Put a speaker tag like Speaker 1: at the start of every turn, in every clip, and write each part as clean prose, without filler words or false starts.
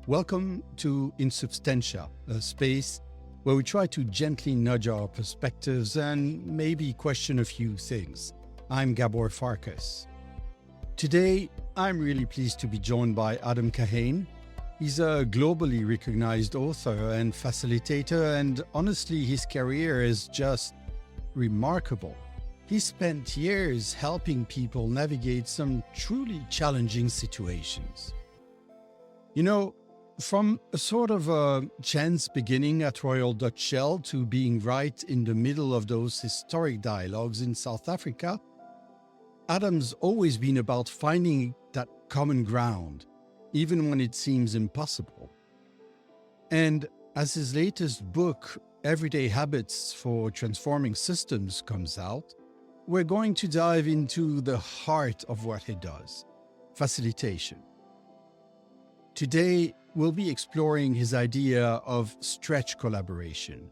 Speaker 1: Welcome to Insubstantia, a space where we try to gently nudge our perspectives and maybe question a few things. I'm Gabor Farkas. Today, I'm really pleased to be joined by Adam Kahane. He's a globally recognized author and facilitator, and honestly, his career is just remarkable. He spent years helping people navigate some truly challenging situations. You know, from a sort of a chance beginning at Royal Dutch Shell to being right in the middle of those historic dialogues in South Africa, Adam's always been about finding that common ground, even when it seems impossible. And as his latest book, Everyday Habits for Transforming Systems, comes out, we're going to dive into the heart of what he does, facilitation. Today, we'll be exploring his idea of stretch collaboration,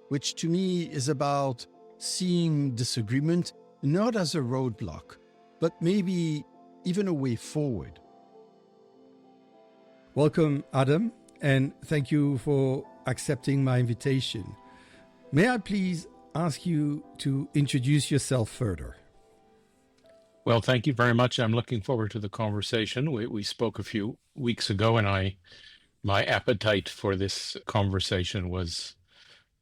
Speaker 1: which to me is about seeing disagreement not as a roadblock, but maybe even a way forward. Welcome, Adam, and thank you for accepting my invitation. May I please ask you to introduce yourself further?
Speaker 2: Well, thank you very much. I'm looking forward to the conversation. We spoke a few weeks ago, and my appetite for this conversation was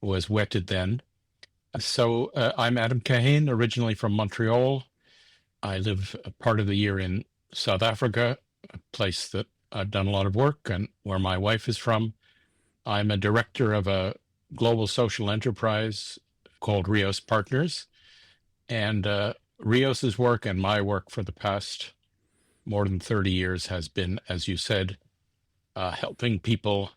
Speaker 2: whetted then. So I'm Adam Kahane, originally from Montreal. I live a part of the year in South Africa, a place that I've done a lot of work and where my wife is from. I'm a director of a global social enterprise called Rios Partners. And Rios's work and my work for the past more than 30 years has been, as you said, helping people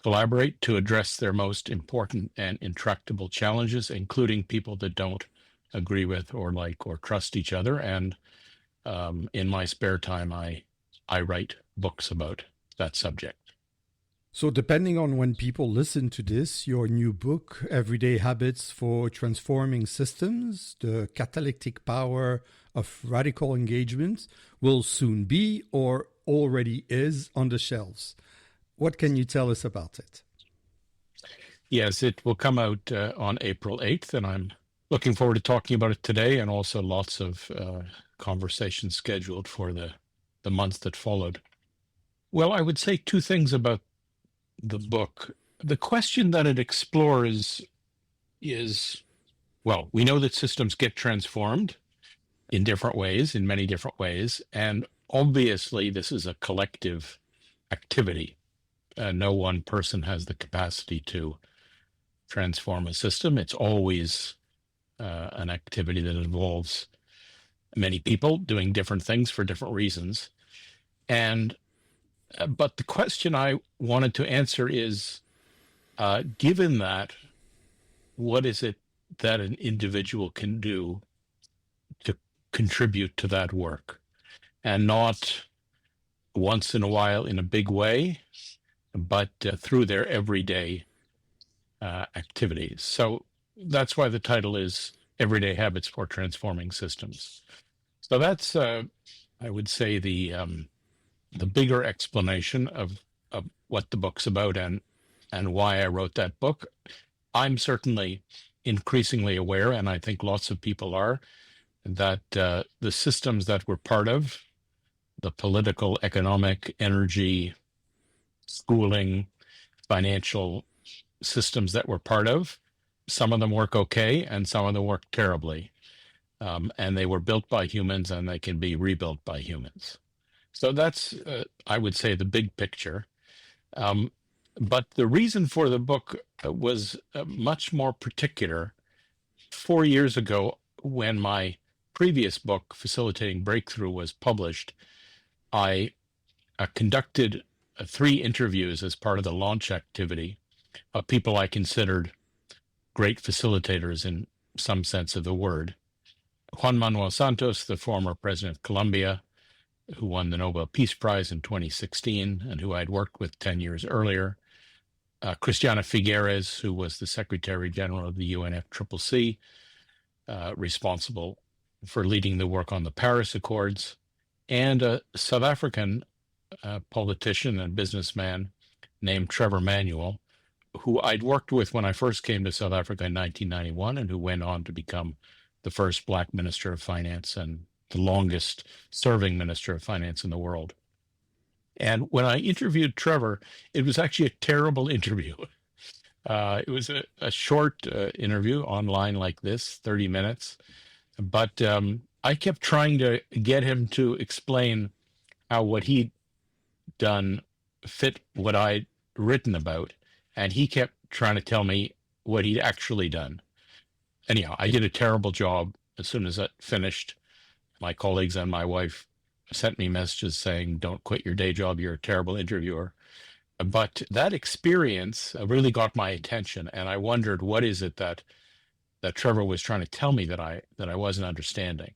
Speaker 2: collaborate to address their most important and intractable challenges, including people that don't agree with or like or trust each other. And in my spare time, I write books about that subject.
Speaker 1: So depending on when people listen to this, your new book, Everyday Habits for Transforming Systems, the catalytic power of radical engagement, will soon be or already is on the shelves. What can you tell us about it?
Speaker 2: Yes, it will come out on April 8th, and I'm looking forward to talking about it today, and also lots of conversations scheduled for the months that followed. Well, I would say two things about the book. The question that it explores is, well, we know that systems get transformed in different ways, in many different ways, and obviously this is a collective activity. No one person has the capacity to transform a system. It's always an activity that involves many people doing different things for different reasons. And but the question I wanted to answer is, given that, what is it that an individual can do to contribute to that work? And not once in a while in a big way, but through their everyday activities. So that's why the title is Everyday Habits for Transforming Systems. So that's, I would say, the bigger explanation of what the book's about and why I wrote that book. I'm certainly increasingly aware, and I think lots of people are, that the systems that we're part of, the political, economic, energy, schooling, financial systems that we're part of, some of them work okay and some of them work terribly. And they were built by humans and they can be rebuilt by humans. So that's, I would say, the big picture. But the reason for the book was much more particular. 4 years ago, when my previous book, Facilitating Breakthrough, was published, I conducted 3 interviews as part of the launch activity of people I considered great facilitators in some sense of the word. Juan Manuel Santos, the former president of Colombia, who won the Nobel Peace Prize in 2016 and who I'd worked with 10 years earlier. Christiana Figueres, who was the Secretary General of the UNFCCC, responsible for leading the work on the Paris Accords, and a South African politician and businessman named Trevor Manuel, who I'd worked with when I first came to South Africa in 1991, and who went on to become the first Black Minister of Finance and the longest serving Minister of Finance in the world. And when I interviewed Trevor, it was actually a terrible interview. It was a short interview online like this, 30 minutes. But I kept trying to get him to explain how what he'd done fit what I'd written about. And he kept trying to tell me what he'd actually done. Anyhow, I did a terrible job. As soon as that finished, my colleagues and my wife sent me messages saying, "Don't quit your day job. You're a terrible interviewer." But that experience really got my attention, and I wondered, what is it that Trevor was trying to tell me that I wasn't understanding?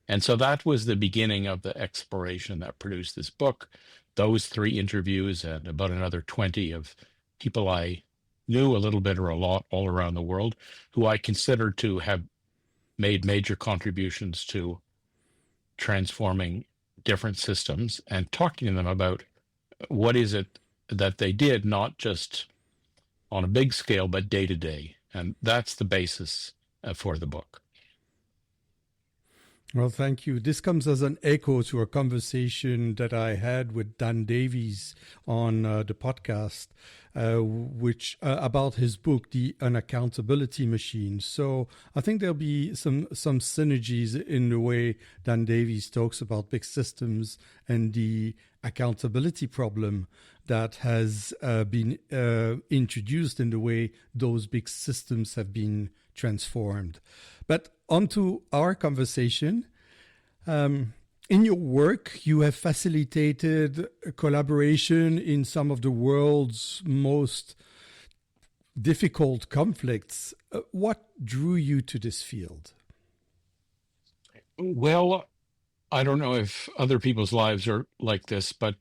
Speaker 2: And so that was the beginning of the exploration that produced this book. Those 3 interviews and about another 20 of people I knew a little bit or a lot all around the world, who I considered to have made major contributions to transforming different systems, and talking to them about what is it that they did, not just on a big scale, but day to day. And that's the basis for the book.
Speaker 1: Well, thank you. This comes as an echo to a conversation that I had with Dan Davies on the podcast, which about his book, The Unaccountability Machine. So I think there'll be some synergies in the way Dan Davies talks about big systems and the accountability problem that has been introduced in the way those big systems have been transformed. But onto our conversation. In your work, you have facilitated collaboration in some of the world's most difficult conflicts. What drew you to this field?
Speaker 2: Well, I don't know if other people's lives are like this, but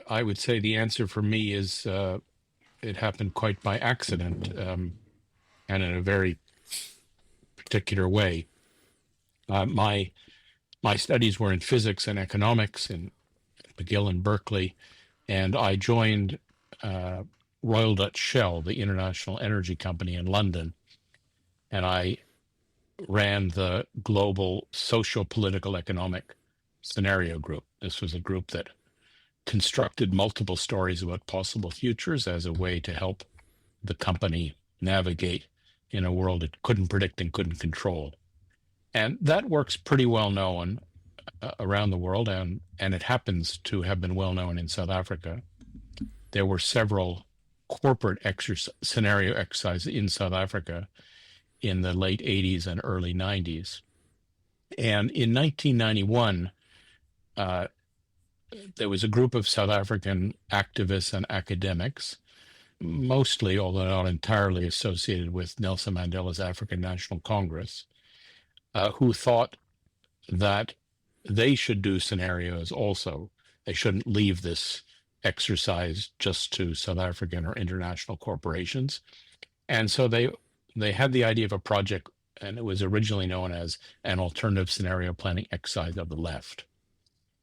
Speaker 2: I would say the answer for me is it happened quite by accident, and in a very particular way. My studies were in physics and economics in McGill and Berkeley, and I joined Royal Dutch Shell, the international energy company in London, and I ran the global social, political, economic scenario group. This was a group that constructed multiple stories about possible futures as a way to help the company navigate in a world it couldn't predict and couldn't control. And that works pretty well known around the world, and it happens to have been well known in South Africa. There were several corporate scenario exercises in South Africa in the late 80s and early 90s. And in 1991, there was a group of South African activists and academics, mostly, although not entirely, associated with Nelson Mandela's African National Congress, who thought that they should do scenarios also. They shouldn't leave this exercise just to South African or international corporations. And so they had the idea of a project, and it was originally known as an alternative scenario planning exercise of the left.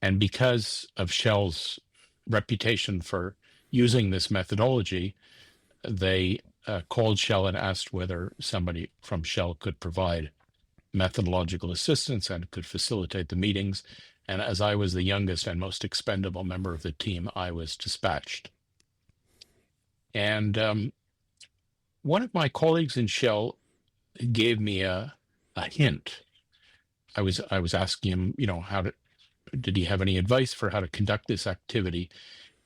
Speaker 2: And because of Shell's reputation for using this methodology, they called Shell and asked whether somebody from Shell could provide methodological assistance and could facilitate the meetings. And as I was the youngest and most expendable member of the team, I was dispatched. And one of my colleagues in Shell gave me a hint. I was asking him, did he have any advice for how to conduct this activity?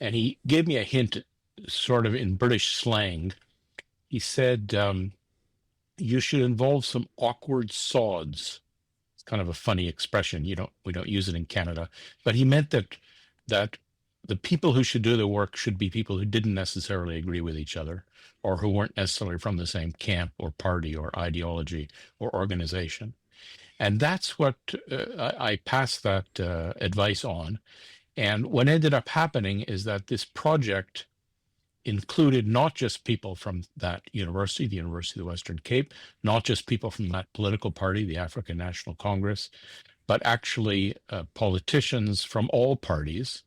Speaker 2: And he gave me a hint, sort of in British slang. He said, you should involve some awkward sods. It's kind of a funny expression. We don't use it in Canada, but he meant that the people who should do the work should be people who didn't necessarily agree with each other, or who weren't necessarily from the same camp or party or ideology or organization. And that's what I passed that advice on. And what ended up happening is that this project included not just people from that university, the University of the Western Cape, not just people from that political party, the African National Congress, but actually politicians from all parties,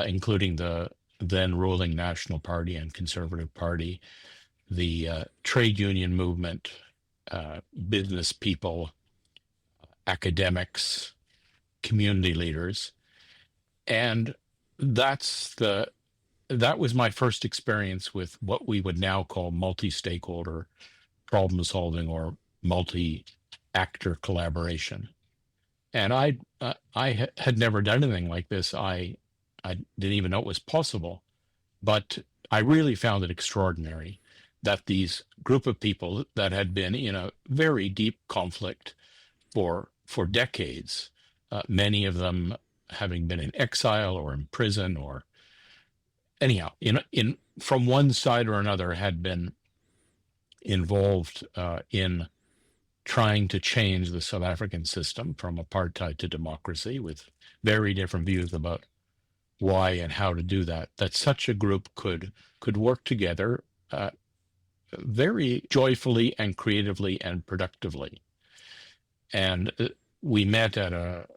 Speaker 2: including the then ruling National Party and Conservative Party, the trade union movement, business people, academics, community leaders. And that was my first experience with what we would now call multi-stakeholder problem solving or multi-actor collaboration. And I had never done anything like this. I didn't even know it was possible, but I really found it extraordinary that these group of people that had been in a very deep conflict for decades, many of them having been in exile or in prison or anyhow, in from one side or another, had been involved in trying to change the South African system from apartheid to democracy, with very different views about why and how to do that. That such a group could work together very joyfully and creatively and productively. And we met at a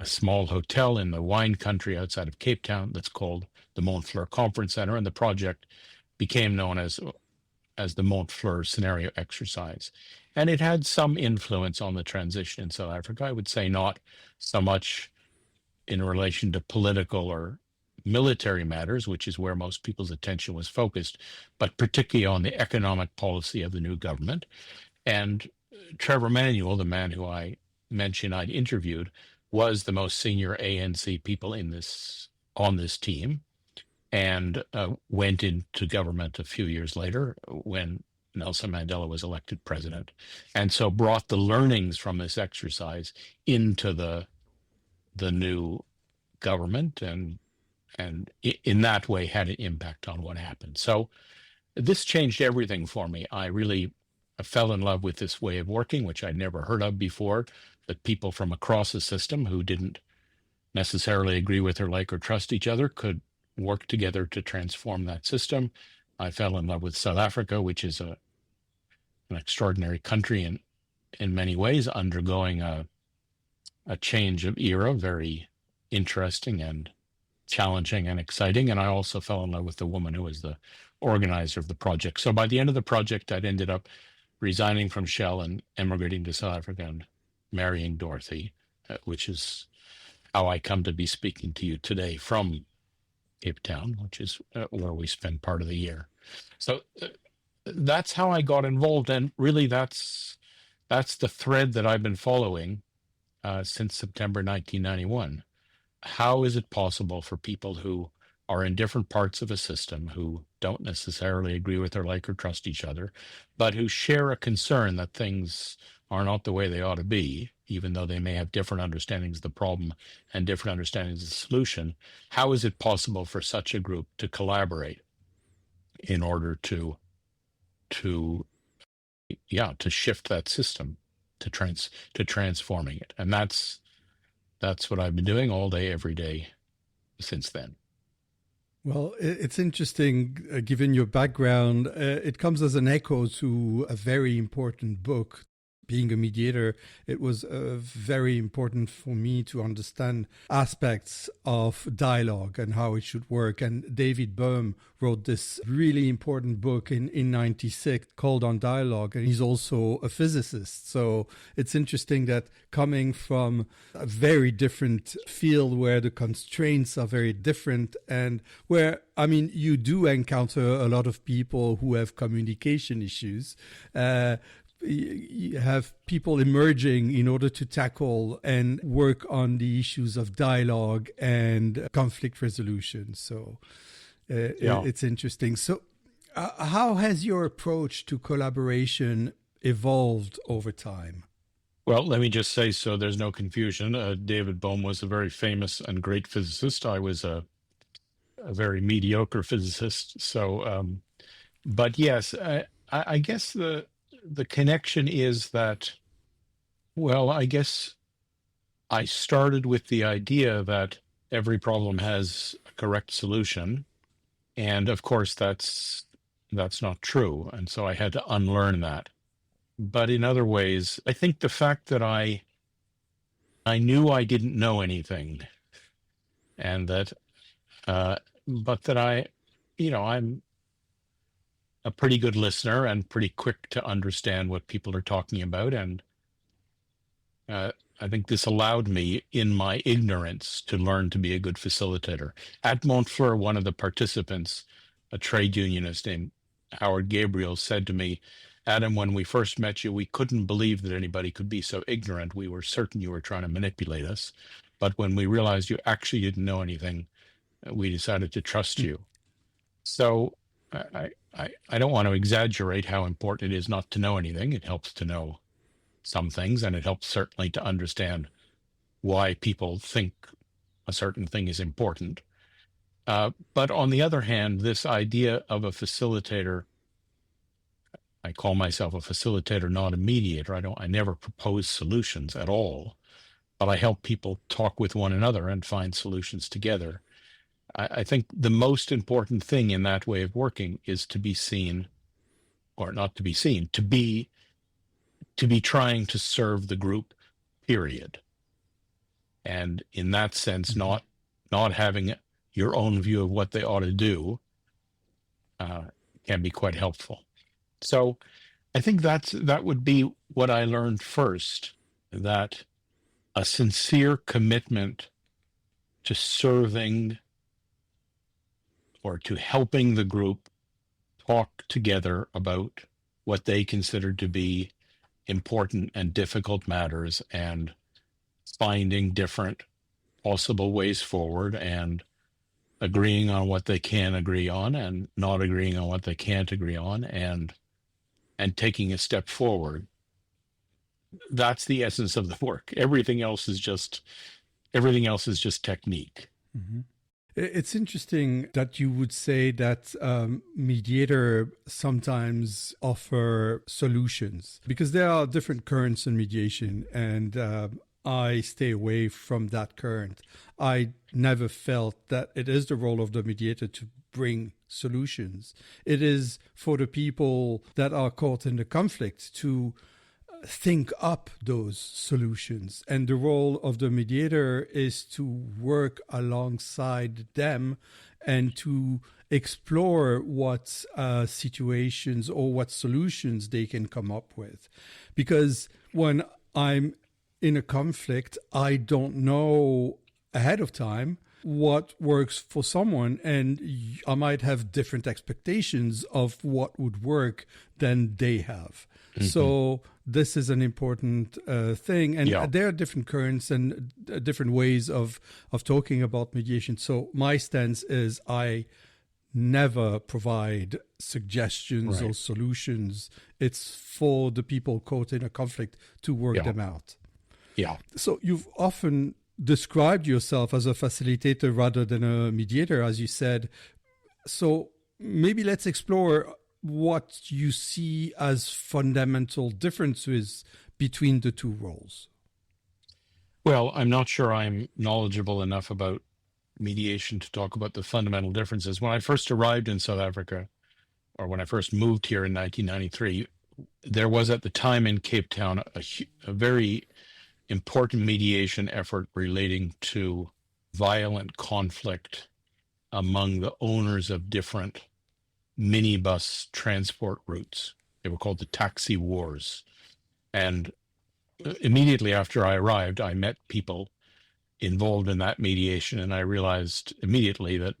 Speaker 2: small hotel in the wine country outside of Cape Town that's called the Mont Fleur Conference Center, and the project became known as the Mont Fleur Scenario Exercise. And it had some influence on the transition in South Africa. I would say not so much in relation to political or military matters, which is where most people's attention was focused, but particularly on the economic policy of the new government. And Trevor Manuel, the man who I mentioned I'd interviewed, was the most senior ANC people on this team, and went into government a few years later when Nelson Mandela was elected president, and so brought the learnings from this exercise into the new government, and in that way had an impact on what happened. So this changed everything for me. I really fell in love with this way of working, which I'd never heard of before, that people from across the system who didn't necessarily agree with or like or trust each other could work together to transform that system. I fell in love with South Africa, which is an extraordinary country in many ways, undergoing a change of era, very interesting and challenging and exciting. And I also fell in love with the woman who was the organizer of the project. So by the end of the project, I'd ended up resigning from Shell and emigrating to South Africa and marrying Dorothy, which is how I come to be speaking to you today from Cape Town, which is where we spend part of the year. So that's how I got involved, and really that's the thread that I've been following since September 1991. How is it possible for people who are in different parts of a system, who don't necessarily agree with or like or trust each other, but who share a concern that things are not the way they ought to be, even though they may have different understandings of the problem and different understandings of the solution? How is it possible for such a group to collaborate in order to shift that system, to transforming it? And that's what I've been doing all day, every day since then.
Speaker 1: Well, it's interesting, given your background. It comes as an echo to a very important book. Being a mediator, it was very important for me to understand aspects of dialogue and how it should work. And David Bohm wrote this really important book in 96 called On Dialogue, and he's also a physicist. So it's interesting that coming from a very different field where the constraints are very different, and where, I mean, you do encounter a lot of people who have communication issues. You have people emerging in order to tackle and work on the issues of dialogue and conflict resolution. So it's interesting. So how has your approach to collaboration evolved over time?
Speaker 2: Well, let me just say, so there's no confusion, David Bohm was a very famous and great physicist. I was a very mediocre physicist. So, but yes, I guess the connection is that, well, I guess I started with the idea that every problem has a correct solution. And of course, that's not true. And so I had to unlearn that. But in other ways, I think the fact that I knew I didn't know anything, and that but that I'm a pretty good listener and pretty quick to understand what people are talking about. And I think this allowed me, in my ignorance, to learn to be a good facilitator. At Mont Fleur, one of the participants, a trade unionist named Howard Gabriel, said to me, Adam, when we first met you, we couldn't believe that anybody could be so ignorant. We were certain you were trying to manipulate us. But when we realized you actually didn't know anything, we decided to trust you. So I don't want to exaggerate how important it is not to know anything. It helps to know some things, and it helps certainly to understand why people think a certain thing is important. But on the other hand, this idea of a facilitator, I call myself a facilitator, not a mediator. I never propose solutions at all, but I help people talk with one another and find solutions together. I think the most important thing in that way of working is to be seen, or not to be seen, to be trying to serve the group, period. And in that sense, not having your own view of what they ought to do can be quite helpful. So I think that would be what I learned first, that a sincere commitment to serving or to helping the group talk together about what they consider to be important and difficult matters, and finding different possible ways forward, and agreeing on what they can agree on and not agreeing on what they can't agree on, and taking a step forward. That's the essence of the work. Everything else is just technique.
Speaker 1: Mm-hmm. It's interesting that you would say that mediator sometimes offer solutions, because there are different currents in mediation, and I stay away from that current. I never felt that it is the role of the mediator to bring solutions. It is for the people that are caught in the conflict to think up those solutions. And the role of the mediator is to work alongside them and to explore what situations or what solutions they can come up with. Because when I'm in a conflict, I don't know ahead of time what works for someone, and I might have different expectations of what would work than they have. Mm-hmm. So this is an important thing, and there are different currents and different ways of talking about mediation. So my stance is I never provide suggestions or solutions. It's for the people caught in a conflict to work them out.
Speaker 2: Yeah.
Speaker 1: So you've often described yourself as a facilitator rather than a mediator, as you said. So maybe let's explore what you see as fundamental differences between the two roles.
Speaker 2: Well, I'm not sure I'm knowledgeable enough about mediation to talk about the fundamental differences. When I first arrived in South Africa, or when I first moved here in 1993, there was at the time in Cape Town a very important mediation effort relating to violent conflict among the owners of different minibus transport routes. They were called the taxi wars. And immediately after I arrived, I met people involved in that mediation, and I realized immediately that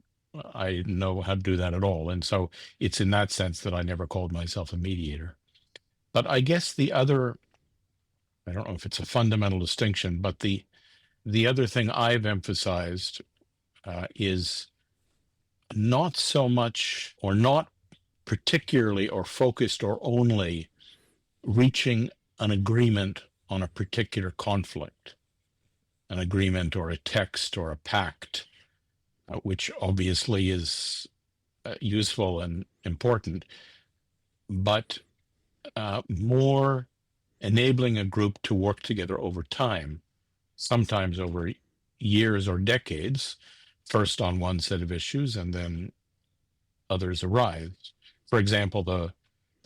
Speaker 2: I didn't know how to do that at all. And so it's in that sense that I never called myself a mediator. But I guess the other, I don't know if it's a fundamental distinction, but the other thing I've emphasized is not so much, or not particularly or focused or only reaching an agreement on a particular conflict, an agreement or a text or a pact, which obviously is useful and important, but more enabling a group to work together over time, sometimes over years or decades, first on one set of issues and then others arise. For example, the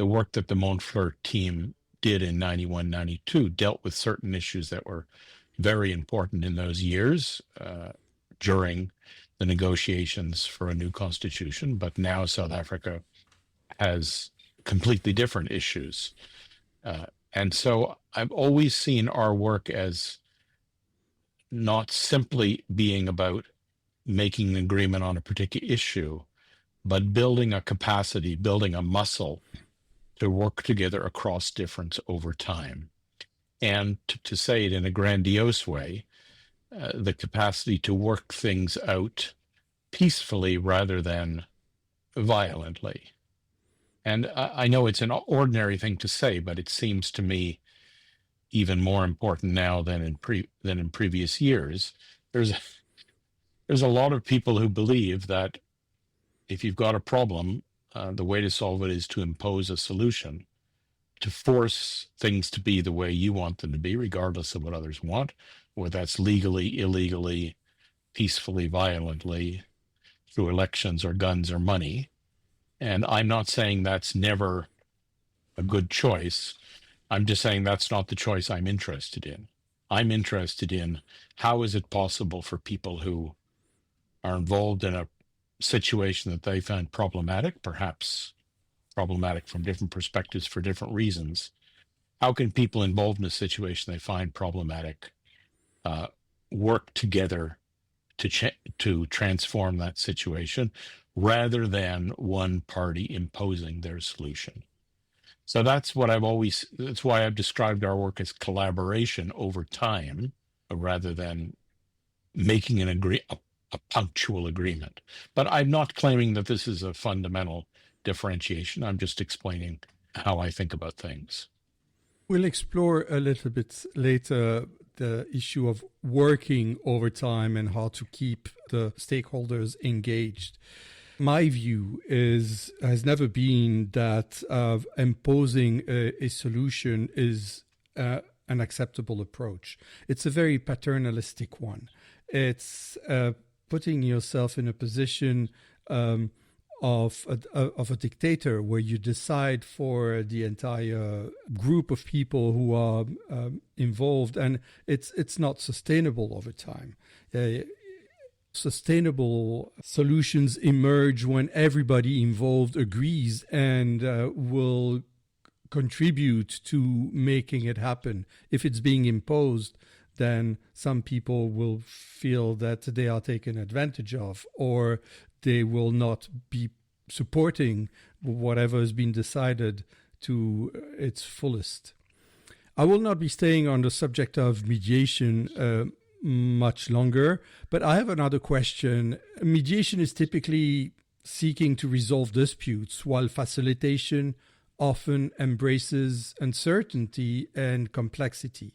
Speaker 2: work that the Mont Fleur team did in 91, 92 dealt with certain issues that were very important in those years during the negotiations for a new constitution, but now South Africa has completely different issues. And so I've always seen our work as not simply being about making an agreement on a particular issue, but building a capacity, building a muscle to work together across difference over time. And to say it in a grandiose way, the capacity to work things out peacefully rather than violently. And I know it's an ordinary thing to say, but it seems to me even more important now than in previous years. There's a lot of people who believe that if you've got a problem, the way to solve it is to impose a solution, to force things to be the way you want them to be, regardless of what others want, whether that's legally, illegally, peacefully, violently, through elections or guns or money. And I'm not saying that's never a good choice. I'm just saying that's not the choice I'm interested in. I'm interested in how is it possible for people who are involved in a situation that they find problematic, perhaps problematic from different perspectives for different reasons. How can people involved in a situation they find problematic work together to transform that situation rather than one party imposing their solution? So that's why I've described our work as collaboration over time rather than making a punctual agreement. But I'm not claiming that this is a fundamental differentiation. I'm just explaining how I think about things.
Speaker 1: We'll explore a little bit later the issue of working over time and how to keep the stakeholders engaged. My view has never been that imposing a solution is an acceptable approach. It's a very paternalistic one. It's putting yourself in a position of a dictator where you decide for the entire group of people who are involved, and it's not sustainable over time. Sustainable solutions emerge when everybody involved agrees and will contribute to making it happen. If it's being imposed, then some people will feel that they are taken advantage of, or they will not be supporting whatever has been decided to its fullest. I will not be staying on the subject of mediation much longer, but I have another question. Mediation is typically seeking to resolve disputes, while facilitation often embraces uncertainty and complexity.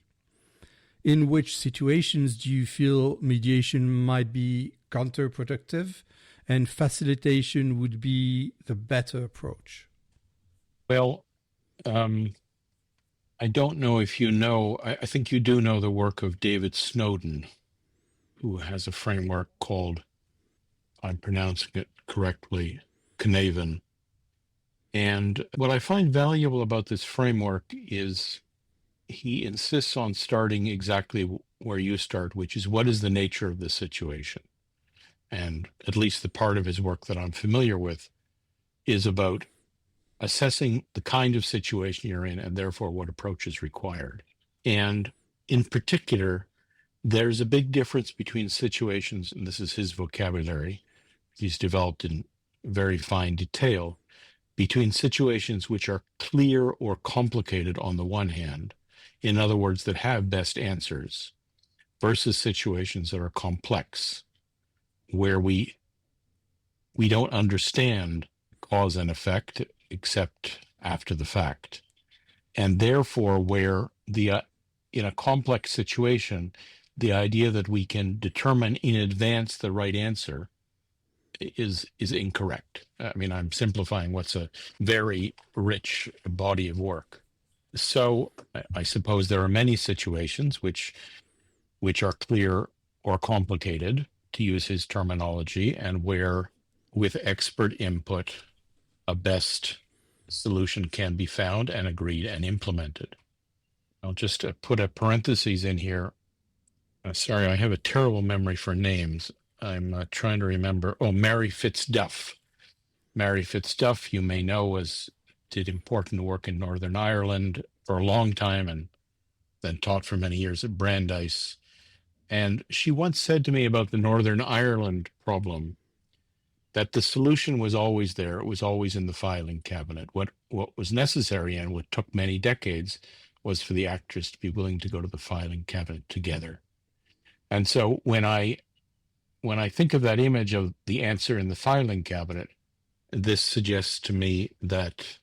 Speaker 1: In which situations do you feel mediation might be counterproductive and facilitation would be the better approach?
Speaker 2: Well, I don't know if you know, I think you do know the work of David Snowden, who has a framework called, if I'm pronouncing it correctly, Canavan. And what I find valuable about this framework is he insists on starting exactly where you start, which is what is the nature of the situation? And at least the part of his work that I'm familiar with is about assessing the kind of situation you're in and therefore what approach is required. And in particular, there's a big difference between situations, and this is his vocabulary, he's developed in very fine detail, between situations which are clear or complicated on the one hand, in other words, that have best answers, versus situations that are complex, where we don't understand cause and effect except after the fact. And therefore, where in a complex situation, the idea that we can determine in advance the right answer is incorrect. I mean, I'm simplifying what's a very rich body of work. So I suppose there are many situations which are clear or complicated, to use his terminology, and where with expert input, a best solution can be found and agreed and implemented. I'll just put a parenthesis in here. Sorry, I have a terrible memory for names. I'm trying to remember. Oh, Mary Fitzduff. Mary Fitzduff, you may know, did important work in Northern Ireland for a long time and then taught for many years at Brandeis. And she once said to me about the Northern Ireland problem that the solution was always there. It was always in the filing cabinet. What was necessary and what took many decades was for the actors to be willing to go to the filing cabinet together. And so when I think of that image of the answer in the filing cabinet, this suggests to me that,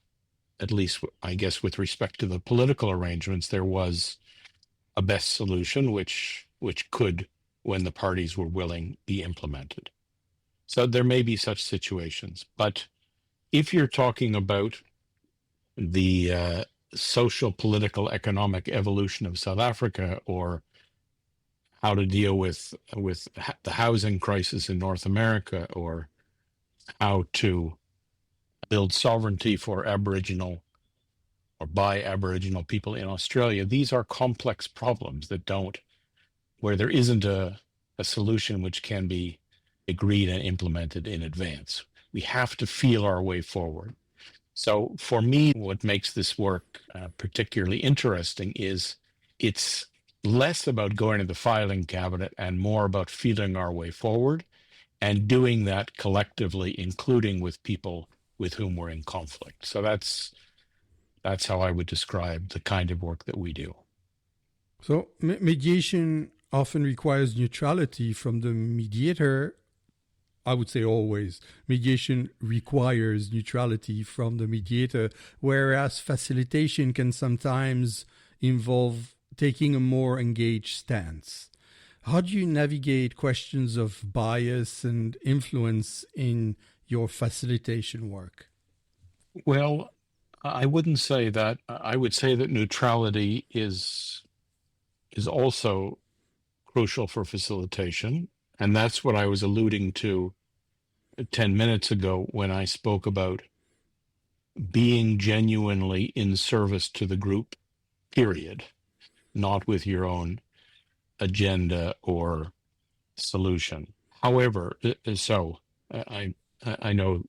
Speaker 2: at least I guess with respect to the political arrangements, there was a best solution which could, when the parties were willing, be implemented. So there may be such situations. But if you're talking about the social, political, economic evolution of South Africa, or how to deal with the housing crisis in North America, or how to build sovereignty for Aboriginal or by Aboriginal people in Australia, these are complex problems where there isn't a solution which can be agreed and implemented in advance. We have to feel our way forward. So for me, what makes this work particularly interesting is it's less about going to the filing cabinet and more about feeling our way forward and doing that collectively, including with people with whom we're in conflict. So that's how I would describe the kind of work that we do.
Speaker 1: So mediation often requires neutrality from the mediator. I would say always. Mediation requires neutrality from the mediator, whereas facilitation can sometimes involve taking a more engaged stance. How do you navigate questions of bias and influence in your facilitation work?
Speaker 2: Well, I wouldn't say that. I would say that neutrality is also crucial for facilitation. And that's what I was alluding to 10 minutes ago when I spoke about being genuinely in service to the group, period, not with your own agenda or solution. However, so I know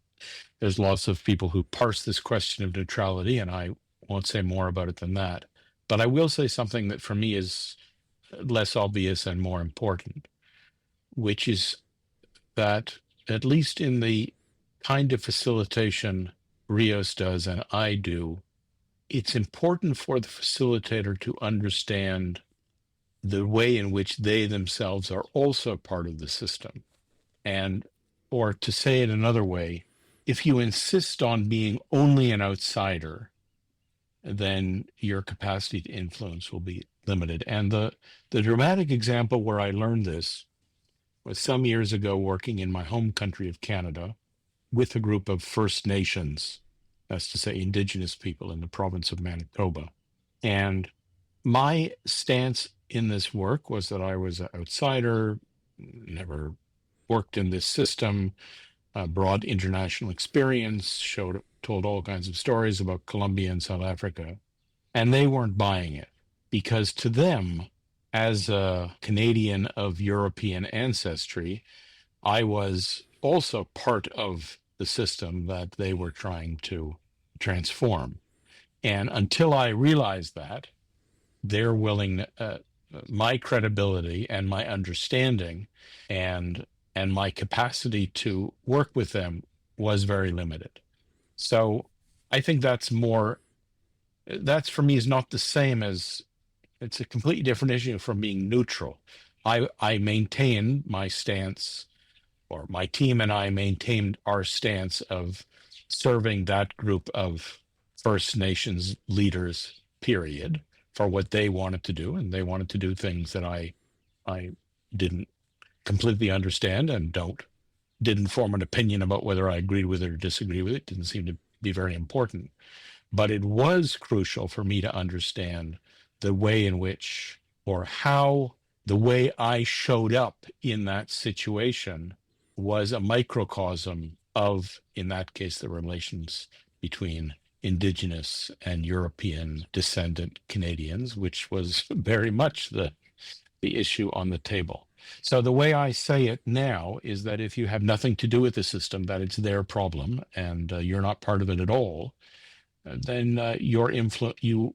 Speaker 2: there's lots of people who parse this question of neutrality, and I won't say more about it than that. But I will say something that for me is less obvious and more important, which is that at least in the kind of facilitation Rios does and I do, it's important for the facilitator to understand the way in which they themselves are also part of the system. And, or to say it another way, if you insist on being only an outsider, then your capacity to influence will be limited. And the dramatic example where I learned this was some years ago working in my home country of Canada with a group of First Nations, that's to say Indigenous people in the province of Manitoba. And my stance in this work was that I was an outsider, never worked in this system, broad international experience, told all kinds of stories about Colombia and South Africa. And they weren't buying it because to them, as a Canadian of European ancestry, I was also part of the system that they were trying to transform. And until I realized that, their my credibility and my understanding and my capacity to work with them was very limited. So I think that's for me is not the same as, it's a completely different issue from being neutral. I maintain my stance, or my team and I maintained our stance of serving that group of First Nations leaders, period, for what they wanted to do. And they wanted to do things that I didn't completely understand and didn't form an opinion about whether I agreed with it or disagreed with it. Didn't seem to be very important. But it was crucial for me to understand the way in which, or how the way I showed up in that situation was a microcosm of, in that case, the relations between Indigenous and European descendant Canadians, which was very much the issue on the table. So the way I say it now is that if you have nothing to do with the system, that it's their problem and you're not part of it at all, then you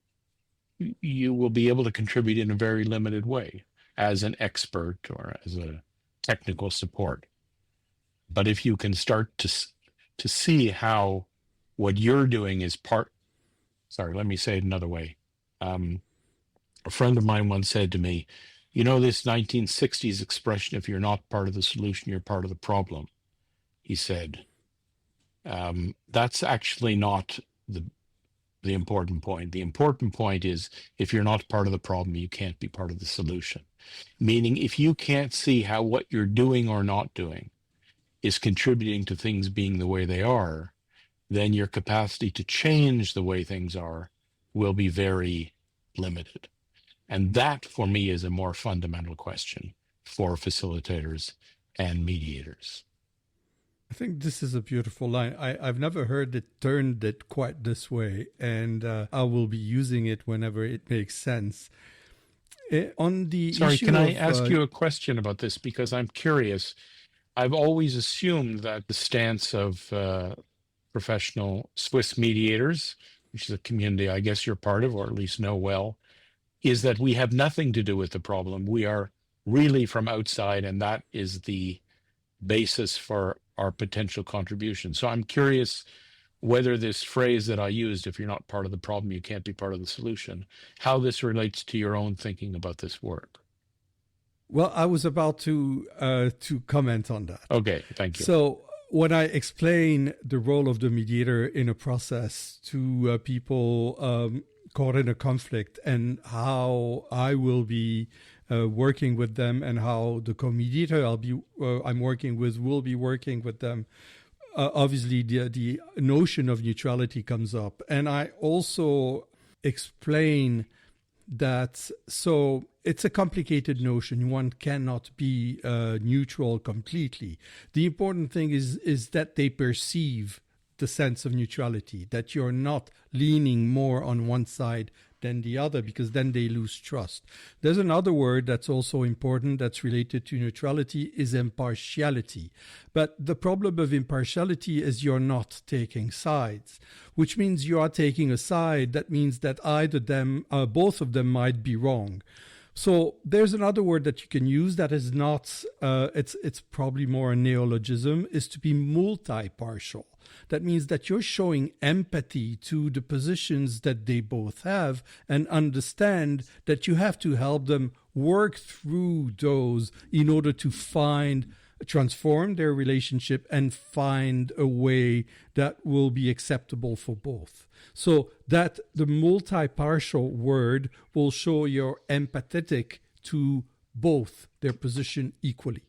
Speaker 2: will be able to contribute in a very limited way as an expert or as a technical support. But if you can start to see how what you're doing is let me say it another way. A friend of mine once said to me, you know, this 1960s expression, if you're not part of the solution, you're part of the problem. He said, that's actually not the important point. The important point is if you're not part of the problem, you can't be part of the solution. Meaning if you can't see how what you're doing or not doing is contributing to things being the way they are, then your capacity to change the way things are will be very limited. And that, for me, is a more fundamental question for facilitators and mediators.
Speaker 1: I think this is a beautiful line. I've never heard it turned it quite this way, and I will be using it whenever it makes sense. On the issue
Speaker 2: can I ask you a question about this? Because I'm curious. I've always assumed that the stance of professional Swiss mediators, which is a community I guess you're part of, or at least know well, is that we have nothing to do with the problem. We are really from outside, and that is the basis for our potential contribution. So I'm curious whether this phrase that I used, if you're not part of the problem, you can't be part of the solution, how this relates to your own thinking about this work.
Speaker 1: Well, I was about to comment on that.
Speaker 2: Okay, thank you.
Speaker 1: So when I explain the role of the mediator in a process to people caught in a conflict and how I will be working with them and how the co-mediator I'm working with will be working with them, obviously the notion of neutrality comes up. And I also explain that, so it's a complicated notion. One cannot be neutral completely. The important thing is that they perceive the sense of neutrality, that you're not leaning more on one side than the other, because then they lose trust. There's another word that's also important that's related to neutrality is impartiality. But the problem of impartiality is you're not taking sides, which means you are taking a side. That means that both of them might be wrong. So there's another word that you can use that is not, it's probably more a neologism, is to be multi-partial. That means that you're showing empathy to the positions that they both have and understand that you have to help them work through those in order to transform their relationship and find a way that will be acceptable for both. So that the multi-partial word will show you're empathetic to both their position equally.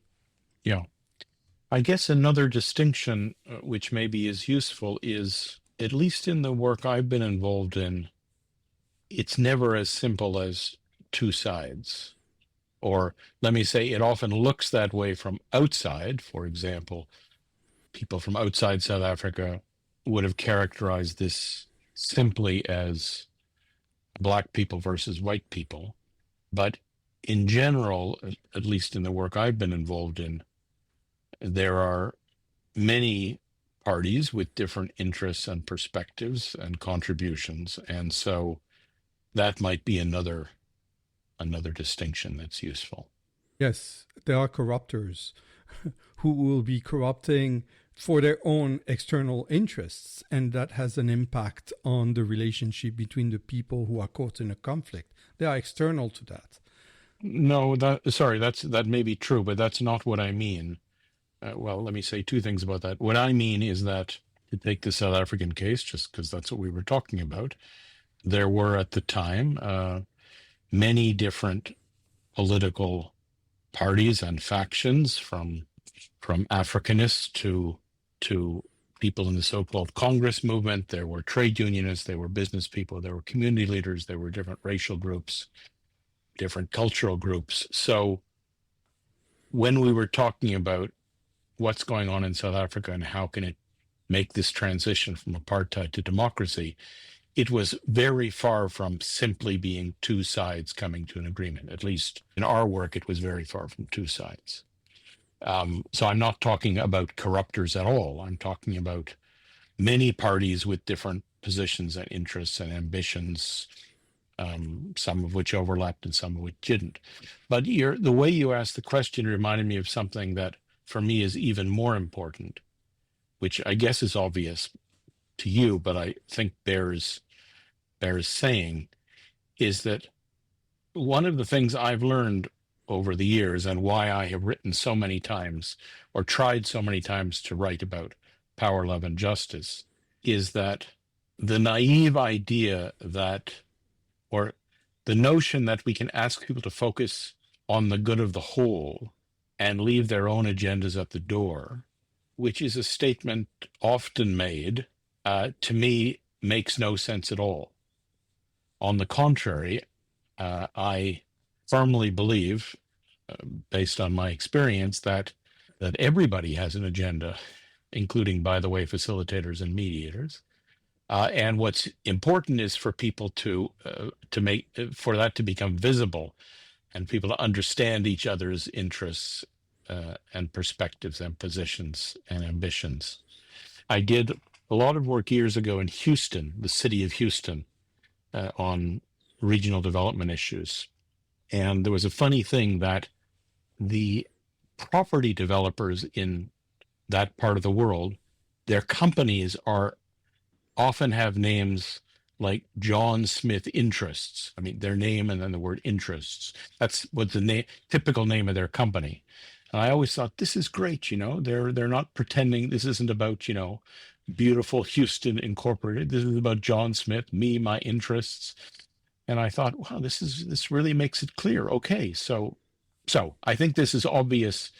Speaker 2: Yeah. I guess another distinction, which maybe is useful, is, at least in the work I've been involved in, it's never as simple as two sides. Or let me say, it often looks that way from outside. For example, people from outside South Africa would have characterized this simply as Black people versus white people. But in general, at least in the work I've been involved in, there are many parties with different interests and perspectives and contributions. And so that might be another distinction that's useful.
Speaker 1: Yes, there are corruptors who will be corrupting for their own external interests, and that has an impact on the relationship between the people who are caught in a conflict. They are external to that.
Speaker 2: No, that may be true, but that's not what I mean. Well, let me say two things about that. What I mean is that, to take the South African case, just because that's what we were talking about, there were at the time many different political parties and factions, from Africanists to people in the so-called Congress movement. There were trade unionists, there were business people, there were community leaders, there were different racial groups, different cultural groups. So when we were talking about what's going on in South Africa and how can it make this transition from apartheid to democracy, it was very far from simply being two sides coming to an agreement. At least in our work, it was very far from two sides. So I'm not talking about corruptors at all. I'm talking about many parties with different positions and interests and ambitions, some of which overlapped and some of which didn't. But the way you asked the question reminded me of something that for me is even more important, which I guess is obvious to you, but I think bears saying, is that one of the things I've learned over the years and why I have written so many times or tried so many times to write about power, love, and justice is that the naive idea that, or the notion that we can ask people to focus on the good of the whole and leave their own agendas at the door, which is a statement often made, to me makes no sense at all. On the contrary, I firmly believe, based on my experience, that everybody has an agenda, including, by the way, facilitators and mediators. And what's important is for people to make for that to become visible, and people to understand each other's interests and perspectives and positions and ambitions. I did a lot of work years ago in Houston, the city of Houston, on regional development issues. And there was a funny thing that the property developers in that part of the world, their companies often have names like John Smith Interests. I mean, their name and then the word interests. That's what the typical name of their company. And I always thought, this is great, they're not pretending this isn't about, beautiful Houston Incorporated. This is about John Smith, me, my interests. And I thought, wow, this really makes it clear. Okay, so I think this is obvious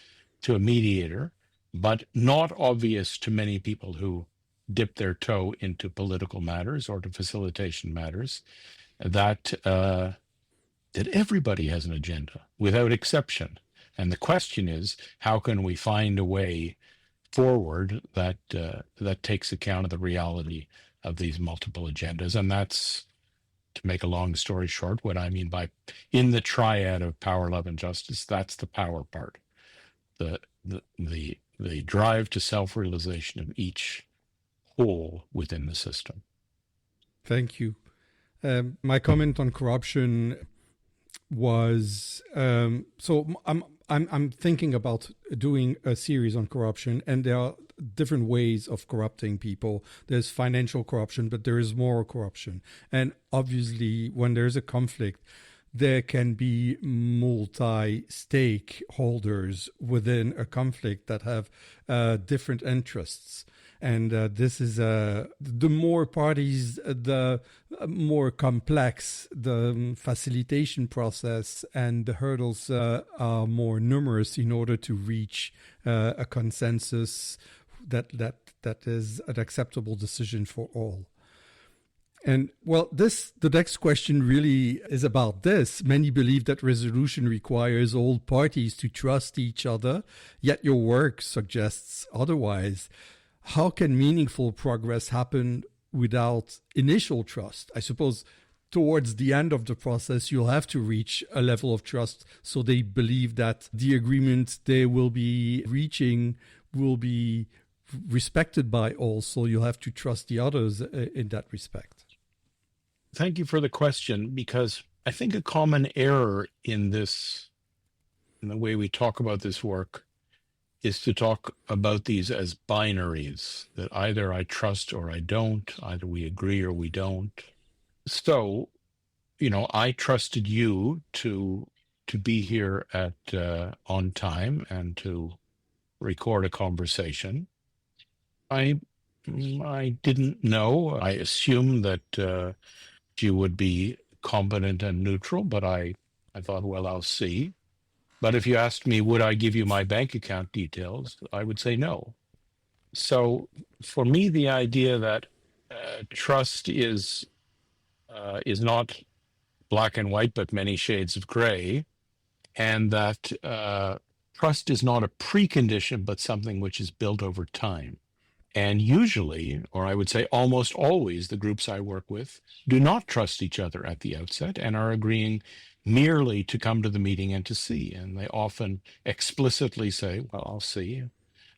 Speaker 2: to a mediator, but not obvious to many people who dip their toe into political matters or to facilitation matters, that everybody has an agenda without exception. And the question is, how can we find a way forward that takes account of the reality of these multiple agendas? And that's, to make a long story short, what I mean by, in the triad of power, love, and justice, that's the power part, the drive to self-realization of each whole within the system.
Speaker 1: Thank you. My comment on corruption was so I'm thinking about doing a series on corruption, and there are different ways of corrupting people. There's financial corruption, but there is moral corruption. And obviously, when there's a conflict, there can be multi-stakeholders within a conflict that have different interests. And this is the more parties, the more complex the facilitation process, and the hurdles are more numerous in order to reach a consensus that is an acceptable decision for all. And well, the next question really is about this. Many believe that resolution requires all parties to trust each other, yet your work suggests otherwise. How can meaningful progress happen without initial trust? I suppose towards the end of the process, you'll have to reach a level of trust so they believe that the agreement they will be reaching will be respected by all. So you'll have to trust the others in that respect.
Speaker 2: Thank you for the question, because I think a common error in the way we talk about this work, is to talk about these as binaries, that either I trust or I don't, either we agree or we don't. So, I trusted you to be here at on time and to record a conversation. I didn't know. I assumed that you would be competent and neutral, but I thought, well, I'll see. But if you asked me, would I give you my bank account details, I would say no. So for me, the idea that trust is not black and white, but many shades of gray, and that trust is not a precondition, but something which is built over time. And usually, or I would say almost always, the groups I work with do not trust each other at the outset and are agreeing merely to come to the meeting and to see. And they often explicitly say, well, I'll see.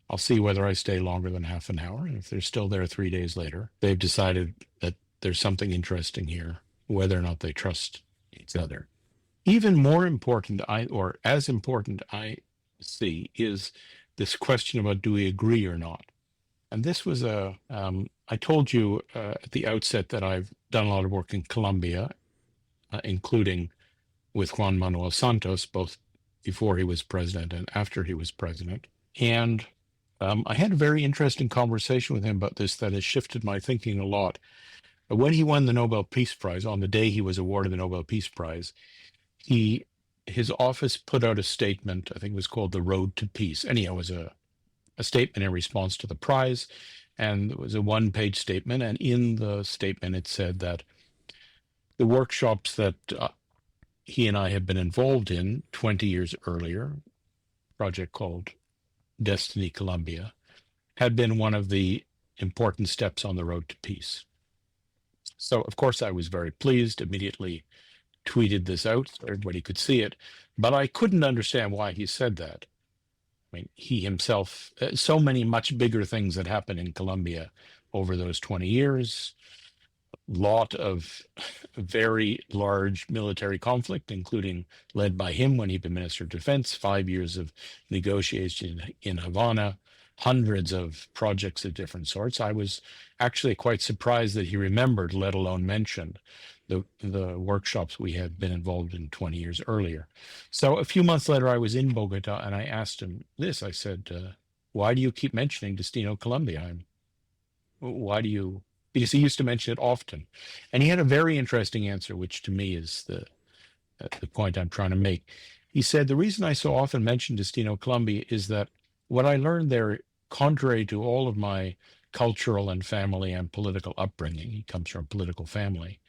Speaker 2: I'll see whether I stay longer than half an hour. And if they're still there 3 days later, they've decided that there's something interesting here, whether or not they trust each other. Even more important, or as important, I see, is this question about do we agree or not? And this was I told you at the outset that I've done a lot of work in Colombia, including with Juan Manuel Santos, both before he was president and after he was president. And I had a very interesting conversation with him about this that has shifted my thinking a lot. When he won the Nobel Peace Prize, on the day he was awarded the Nobel Peace Prize, his office put out a statement, I think it was called The Road to Peace. Anyhow, it was a statement in response to the prize, and it was a one-page statement. And in the statement, it said that the workshops that he and I had been involved in 20 years earlier, a project called Destiny Colombia, had been one of the important steps on the road to peace. So, of course, I was very pleased, immediately tweeted this out so everybody could see it, but I couldn't understand why he said that. I mean, he himself, so many much bigger things that happened in Colombia over those 20 years, lot of very large military conflict, including led by him when he'd been Minister of Defense, 5 years of negotiation in Havana, hundreds of projects of different sorts. I was actually quite surprised that he remembered, let alone mentioned, the workshops we had been involved in 20 years earlier. So a few months later, I was in Bogota and I asked him this. I said, why do you keep mentioning Destino Colombia? Why do you, because he used to mention it often. And he had a very interesting answer, which to me is the point I'm trying to make. He said, the reason I so often mention Destino Colombia is that what I learned there, contrary to all of my cultural and family and political upbringing, he comes from a political family,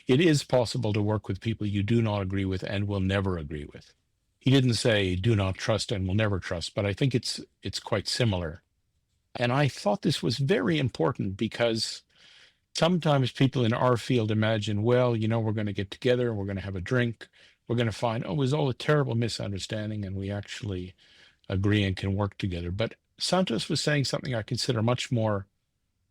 Speaker 2: it is possible to work with people you do not agree with and will never agree with. He didn't say do not trust and will never trust, but I think it's quite similar. And I thought this was very important because sometimes people in our field imagine, well, you know, we're going to get together and we're going to have a drink. We're going to find, oh, it was all a terrible misunderstanding and we actually agree and can work together. But Santos was saying something I consider much more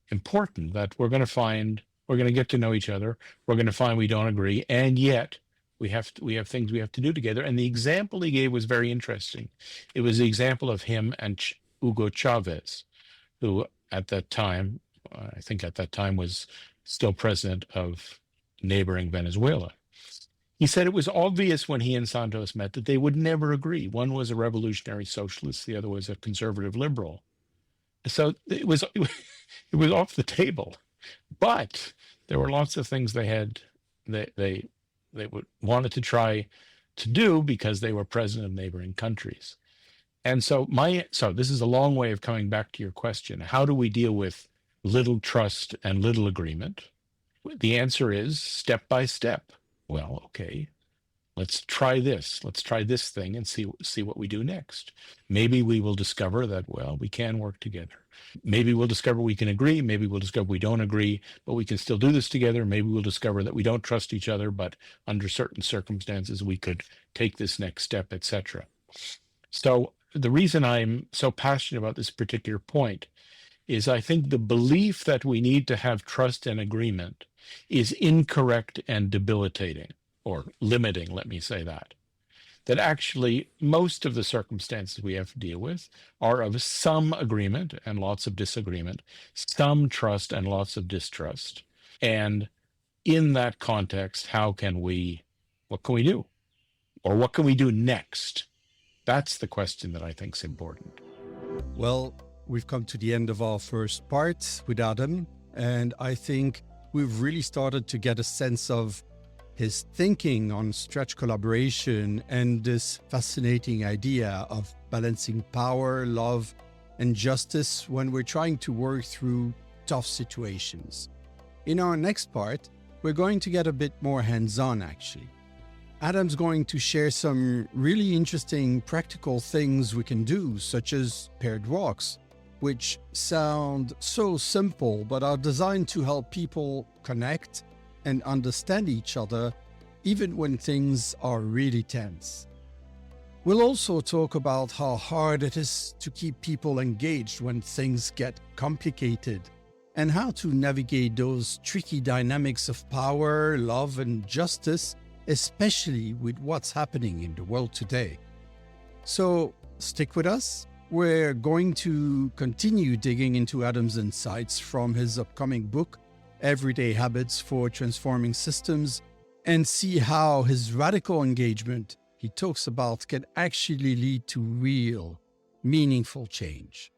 Speaker 2: important, that we're going to get to know each other. We're going to find we don't agree. And yet we have things we have to do together. And the example he gave was very interesting. It was the example of him and Hugo Chavez, who at that time, I think at that time was still president of neighboring Venezuela. He said it was obvious when he and Santos met that they would never agree. One was a revolutionary socialist, the other was a conservative liberal. So it was off the table. But there were lots of things they wanted to try to do because they were president of neighboring countries. And so this is a long way of coming back to your question. How do we deal with little trust and little agreement? The answer is step by step. Well, okay, let's try this. Let's try this thing and see what we do next. Maybe we will discover that, well, we can work together. Maybe we'll discover we can agree. Maybe we'll discover we don't agree, but we can still do this together. Maybe we'll discover that we don't trust each other, but under certain circumstances, we could take this next step, etc. So the reason I'm so passionate about this particular point is I think the belief that we need to have trust and agreement is incorrect and debilitating, or limiting, let me say that. That actually most of the circumstances we have to deal with are of some agreement and lots of disagreement, some trust and lots of distrust. And in that context, what can we do? Or what can we do next? That's the question that I think is important.
Speaker 1: Well, we've come to the end of our first part with Adam, and I think we've really started to get a sense of his thinking on stretch collaboration and this fascinating idea of balancing power, love, and justice when we're trying to work through tough situations. In our next part, we're going to get a bit more hands-on, actually. Adam's going to share some really interesting practical things we can do, such as paired walks, which sound so simple but are designed to help people connect and understand each other even when things are really tense. We'll also talk about how hard it is to keep people engaged when things get complicated, and how to navigate those tricky dynamics of power, love, and justice, especially with what's happening in the world today. So stick with us. We're going to continue digging into Adam's insights from his upcoming book, Everyday Habits for Transforming Systems, and see how his radical engagement he talks about can actually lead to real, meaningful change.